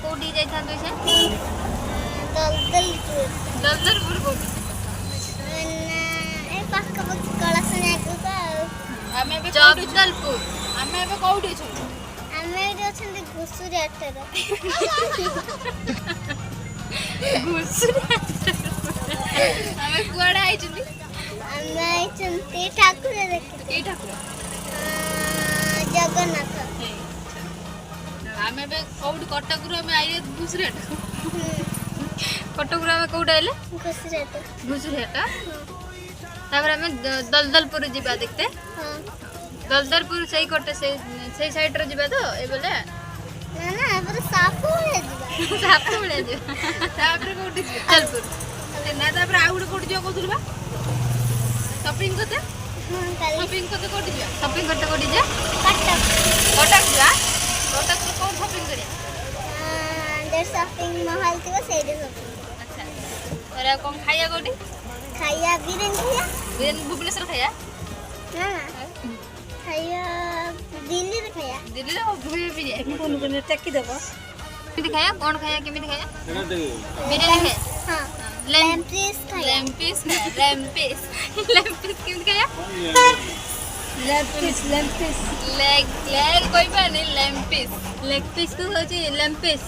कोडी जाई था तुसे दलदलपुर दलदलपुर को ए पाक कला सुने को हमें बे जगदलपुर हमें बे कोडी छु हमें जो छन घुसुरी अटर घुसुरी हमें कुआडा आई छु हमें आई छंती ठाकुर देखे ए ठाकुर जगन्नाथ हमें बे कोडी कटक रु हमें आई घुसुरी अटर कटक रु हमें कोडी आइले घुसुरी अटर तापर हमें दलदलपुर जीवा देखते हां दलदलपुर सही कटे से साइड रे जीवा तो ए बोले ना ना पर साफो है जीवा साफ मिले जे तापर कोडी दलदलपुर ना तापर आ गुड कोडी जो कोथुल बा शॉपिंग करते हां काली शॉपिंग करते कोडी जा शॉपिंग करते कोडी जा कटक कटक जा कटक रे कोन शॉपिंग करे देयर शॉपिंग महल थी से शॉपिंग अच्छा अरे कोन खाया कोडी खाया बिरन खाया बिरन भुवनेश्वर खाया ना ना खाया दिल्ली रे खाया दिल्ली रे भुवे बिरयानी कोन कोन टक्की देबो केमिति खाया कोन खाया केमिति खाया बिरयानी खाया हां लैम्पिस खाया लैम्पिस केमिति खाया लैम्पिस लेग लेग कोई बा नहीं लैम्पिस लेग पीस को होची लैम्पिस